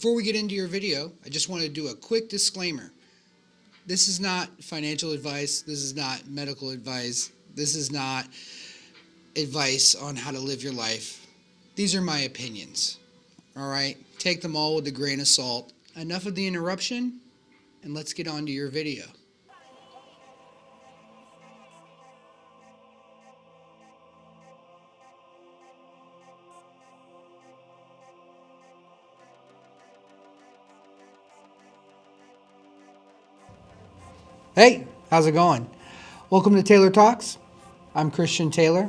Before we get into your video, I just want to do a quick disclaimer. This is not financial advice. This is not medical advice. This is not advice on how to live your life. These are my opinions. All right? Take them all with a grain of salt. Enough of the interruption, and let's get on to your video. Hey, how's it going? Welcome to Taylor Talks. I'm Christian Taylor.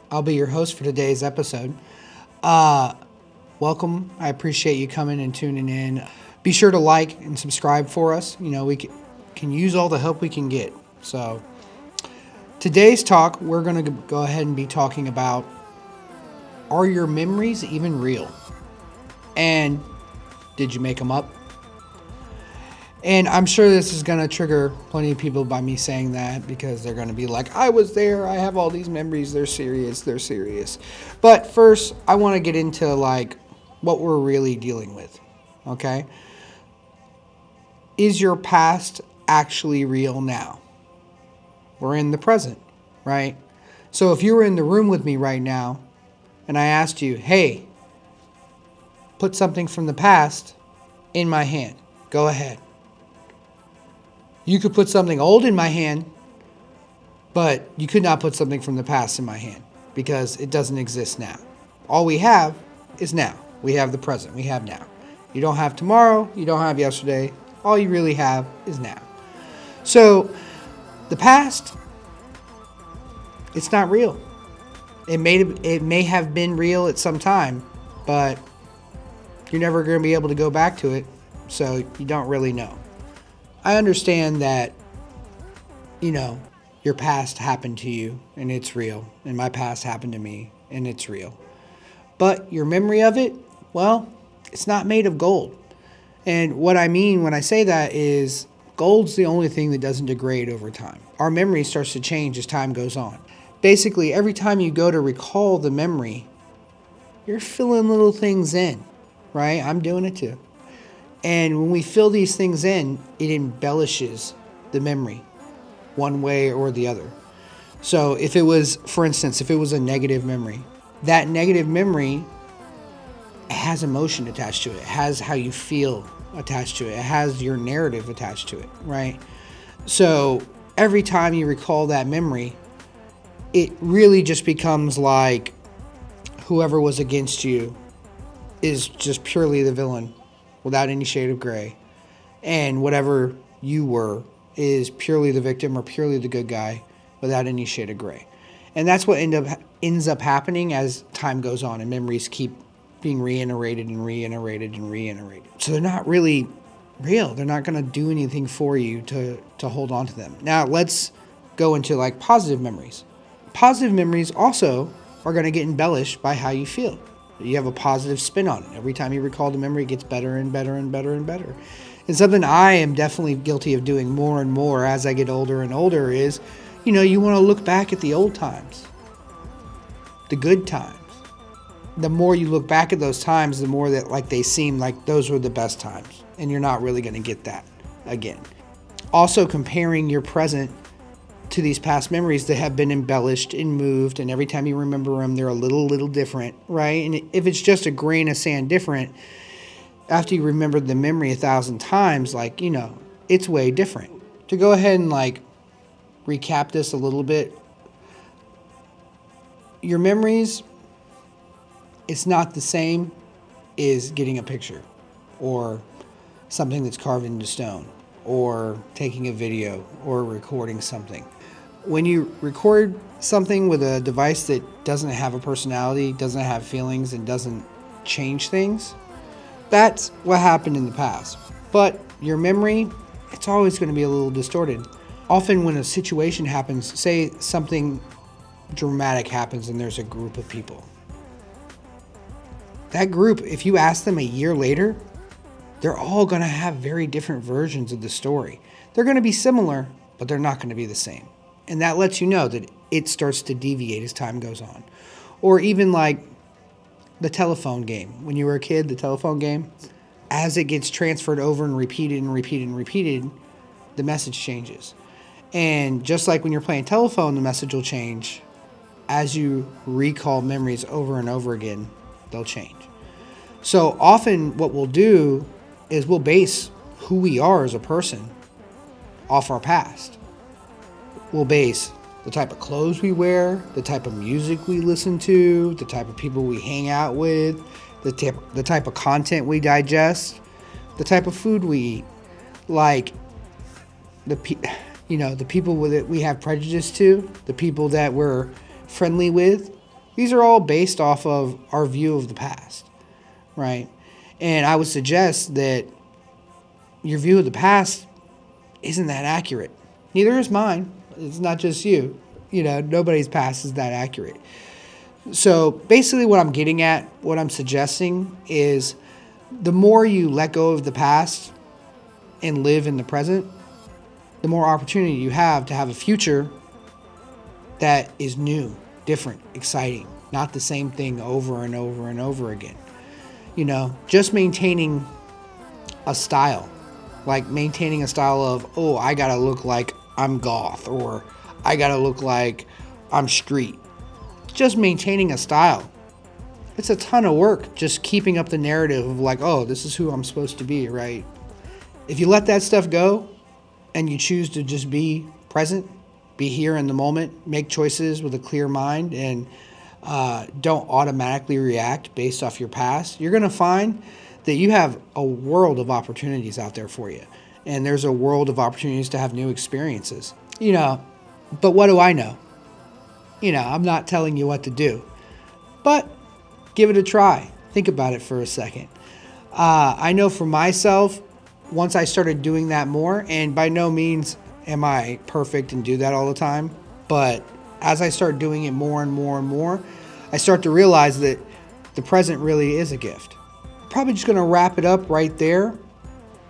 I'll be your host for today's episode. Welcome. I appreciate you coming and tuning in. Be sure to like and subscribe for us. You know, we can use all the help we can get. So today's talk, we're going to go ahead and be talking about, are your memories even real? And did you make them up? And I'm sure this is going to trigger plenty of people by me saying that, because they're going to be like, I was there, I have all these memories, they're serious. But first, I want to get into like what we're really dealing with, okay? Is your past actually real now? We're in the present, right? So if you were in the room with me right now and I asked you, hey, put something from the past in my hand, go ahead. You could put something old in my hand, but you could not put something from the past in my hand because it doesn't exist now. All we have is now. We have the present. We have now. You don't have tomorrow. You don't have yesterday. All you really have is now. So the past, it's not real. It may have been real at some time, but you're never going to be able to go back to it, so you don't really know. I understand that, you know, your past happened to you and it's real, and my past happened to me and it's real. But your memory of it, well, it's not made of gold. And what I mean when I say that is gold's the only thing that doesn't degrade over time. Our memory starts to change as time goes on. Basically, every time you go to recall the memory, you're filling little things in, right? I'm doing it too. And when we fill these things in, it embellishes the memory one way or the other. So if it was, for instance, if it was a negative memory, that negative memory has emotion attached to it. It has how you feel attached to it. It has your narrative attached to it, right? So every time you recall that memory, it really just becomes like whoever was against you is just purely the villain, without any shade of gray. And whatever you were is purely the victim or purely the good guy, without any shade of gray. And that's what ends up happening as time goes on and memories keep being reiterated. So they're not really real. They're not going to do anything for you to hold on to them. Now let's go into like positive memories. Positive memories also are going to get embellished by how you feel. You have a positive spin on it. Every time you recall the memory, it gets better and better. And something I am definitely guilty of doing more and more as I get older and older is, you want to look back at the old times, the good times. The more you look back at those times, the more that like they seem like those were the best times. And you're not really going to get that again. Also, comparing your present to these past memories that have been embellished and moved, and every time you remember them, they're a little different, right? And if it's just a grain of sand different, after you remembered the memory 1,000 times, like, it's way different. To go ahead and like recap this a little bit, your memories, it's not the same as getting a picture or something that's carved into stone or taking a video or recording something. When you record something with a device that doesn't have a personality, doesn't have feelings, and doesn't change things, that's what happened in the past. But your memory, it's always going to be a little distorted. Often when a situation happens, say something dramatic happens and there's a group of people. That group, if you ask them a year later, they're all going to have very different versions of the story. They're going to be similar, but they're not going to be the same. And that lets you know that it starts to deviate as time goes on. Or even like the telephone game. When you were a kid, the telephone game, as it gets transferred over and repeated and repeated and repeated, the message changes. And just like when you're playing telephone, the message will change. As you recall memories over and over again, they'll change. So often what we'll do is we'll base who we are as a person off our past. We'll base the type of clothes we wear, the type of music we listen to, the type of people we hang out with, the type of content we digest, the type of food we eat. Like the people that we have prejudice to, the people that we're friendly with, these are all based off of our view of the past, right? And I would suggest that your view of the past isn't that accurate. Neither is mine. It's not just you. Nobody's past is that accurate. So basically what I'm getting at, what I'm suggesting is the more you let go of the past and live in the present, the more opportunity you have to have a future that is new, different, exciting, not the same thing over and over and over again. Just maintaining a style, like maintaining a style of, oh, I gotta look like I'm goth, or I gotta look like I'm street. Just maintaining a style. It's a ton of work just keeping up the narrative of like, oh, this is who I'm supposed to be, right? If you let that stuff go and you choose to just be present, be here in the moment, make choices with a clear mind, and don't automatically react based off your past, you're going to find that you have a world of opportunities out there for you. And there's a world of opportunities to have new experiences. But what do I know? I'm not telling you what to do. But give it a try. Think about it for a second. I know for myself, once I started doing that more, and by no means am I perfect and do that all the time, but as I start doing it more and more and more, I start to realize that the present really is a gift. I'm probably just going to wrap it up right there.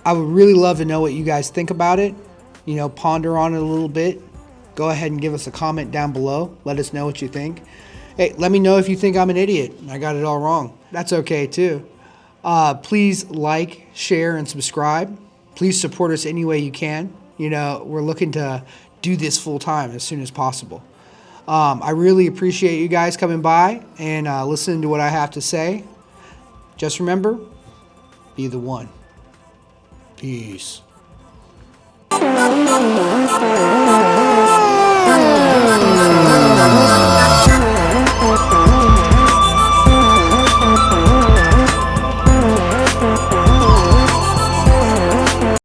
I would really love to know what you guys think about it. Ponder on it a little bit. Go ahead and give us a comment down below. Let us know what you think. Hey, let me know if you think I'm an idiot and I got it all wrong. That's okay too. Please like, share, and subscribe. Please support us any way you can. We're looking to do this full time as soon as possible. I really appreciate you guys coming by and listening to what I have to say. Just remember, be the one. Peace.